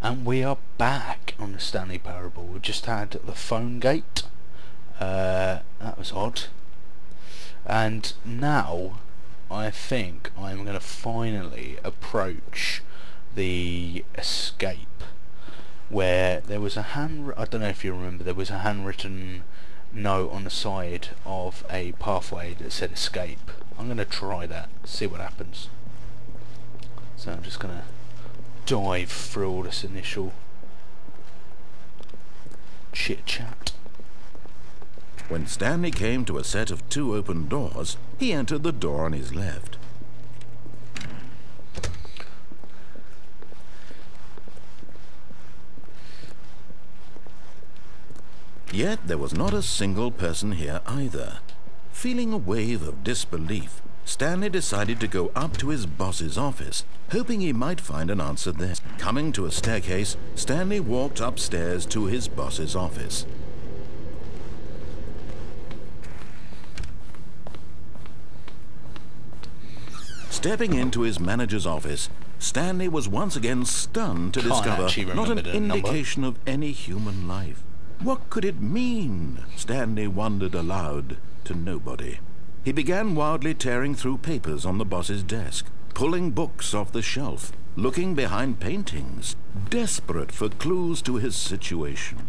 And we are back on the Stanley Parable. We just had the phone gate. That was odd. And now I think I'm going to finally approach the escape, where there was a I don't know if you remember, there was a handwritten note on the side of a pathway that said escape. I'm going to try that, see what happens. So I'm just going to dive through all this initial chit chat. When Stanley came to a set of 2 open doors, he entered the door on his left. Yet there was not a single person here either. Feeling a wave of disbelief, Stanley decided to go up to his boss's office, hoping he might find an answer there. Coming to a staircase, Stanley walked upstairs to his boss's office. Stepping into his manager's office, Stanley was once again stunned to discover not an indication of any human life. What could it mean? Stanley wondered aloud to nobody. He began wildly tearing through papers on the boss's desk, pulling books off the shelf, looking behind paintings, desperate for clues to his situation.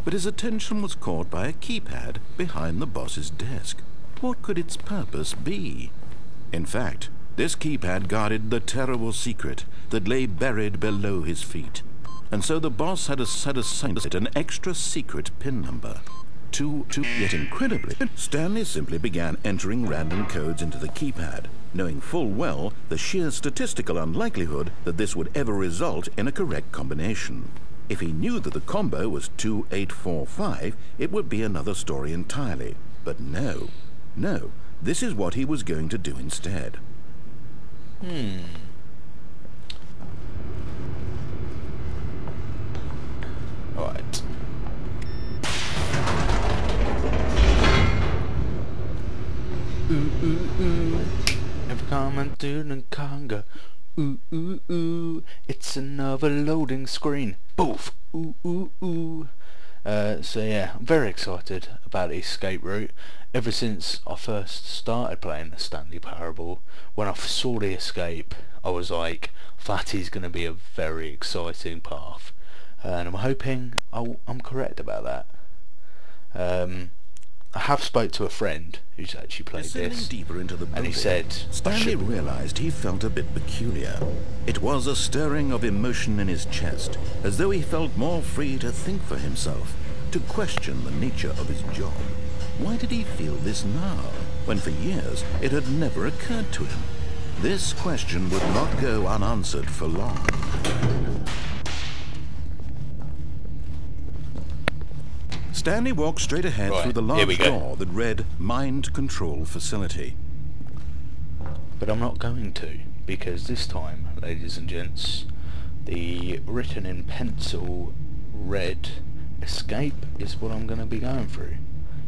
But his attention was caught by a keypad behind the boss's desk. What could its purpose be? In fact, this keypad guarded the terrible secret that lay buried below his feet. And so the boss had assigned it an extra secret PIN number. Yet incredibly, Stanley simply began entering random codes into the keypad, knowing full well the sheer statistical unlikelihood that this would ever result in a correct combination. If he knew that the combo was 2845, it would be another story entirely. But no, this is what he was going to do instead. Alright. Ooh, ooh, ooh. Every comment dude and conga. Ooh, ooh, ooh. It's another loading screen. Boof. Ooh, ooh, ooh. So yeah, I'm very excited about the escape route. Ever since I first started playing the Stanley Parable, when I saw the escape, I was like, that is going to be a very exciting path. And I'm hoping I'm correct about that. I have spoke to a friend who's actually played this, deeper into the building, and he said Stanley realized he felt a bit peculiar. It was a stirring of emotion in his chest, as though he felt more free to think for himself, to question the nature of his job. Why did he feel this now, when for years it had never occurred to him? This question would not go unanswered for long. Stanley walked straight ahead through the large door that read Mind Control Facility. But I'm not going to, because this time, ladies and gents, the written in pencil red escape is what I'm going to be going through.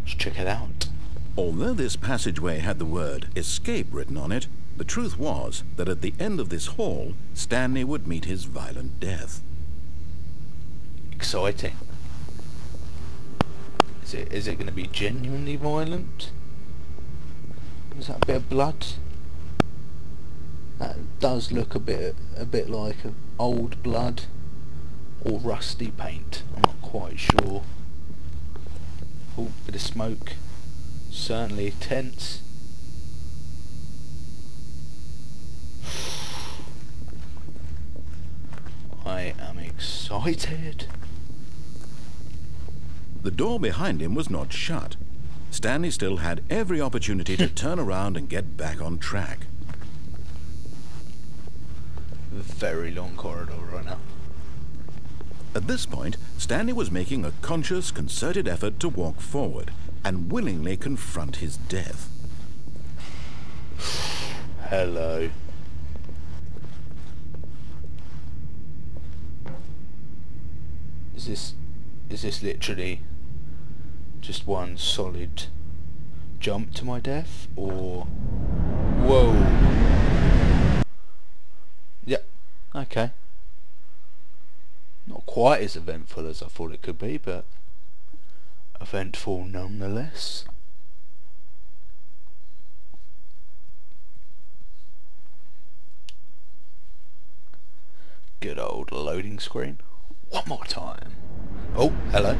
Let's check it out. Although this passageway had the word escape written on it, the truth was that at the end of this hall, Stanley would meet his violent death. Exciting. Is it going to be genuinely violent? Is that a bit of blood? That does look a bit like old blood or rusty paint. I'm not quite sure. Oh, bit of smoke. Certainly tense. I am excited. The door behind him was not shut. Stanley still had every opportunity to turn around and get back on track. Very long corridor right now. At this point, Stanley was making a conscious, concerted effort to walk forward and willingly confront his death. Hello. Is this literally just one solid jump to my death, or whoa? Yep. Okay. quite as eventful as I thought it could be, but eventful nonetheless. Good old loading screen. One more time. Oh, hello.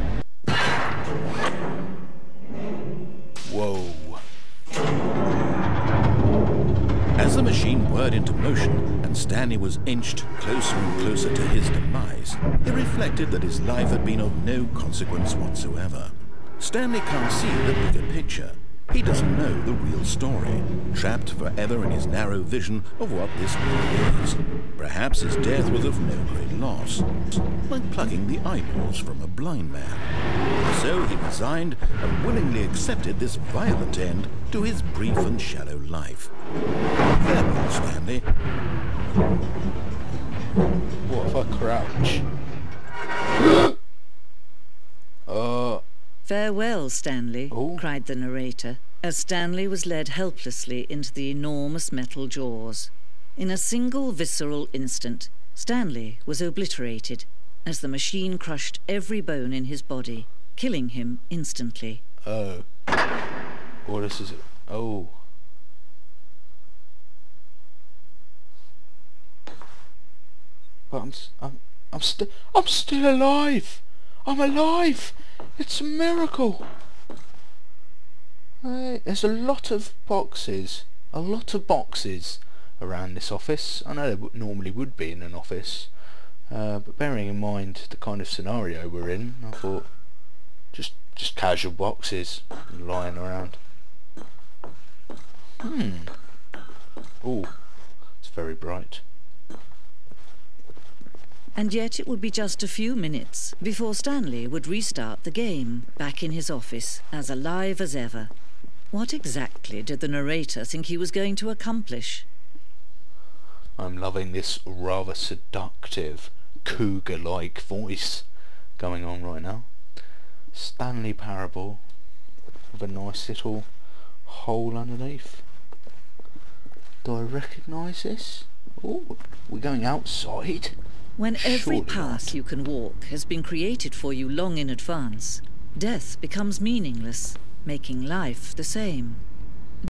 Whoa. As the machine whirred into motion and Stanley was inched closer and closer to his demise, he reflected that his life had been of no consequence whatsoever. Stanley can't see the bigger picture. He doesn't know the real story, trapped forever in his narrow vision of what this world is. Perhaps his death was of no great loss, like plucking the eyeballs from a blind man. So he resigned and willingly accepted this violent end to his brief and shallow life. Farewell, Stanley. What if I crouch? Farewell, Stanley, cried the narrator, as Stanley was led helplessly into the enormous metal jaws. In a single visceral instant, Stanley was obliterated, as the machine crushed every bone in his body, killing him instantly. Oh. Oh, this is... Oh. But I'm still alive! I'm alive! It's a miracle! There's a lot of boxes around this office. I know there normally would be in an office, but bearing in mind the kind of scenario we're in, I thought just casual boxes lying around. Oh, it's very bright. And yet it would be just a few minutes before Stanley would restart the game, back in his office, as alive as ever. What exactly did the narrator think he was going to accomplish? I'm loving this rather seductive, cougar-like voice going on right now. Stanley Parable, with a nice little hole underneath. Do I recognise this? Oh, we're going outside? When every Surely path not. you can walk has been created for you long in advance, death becomes meaningless, making life the same.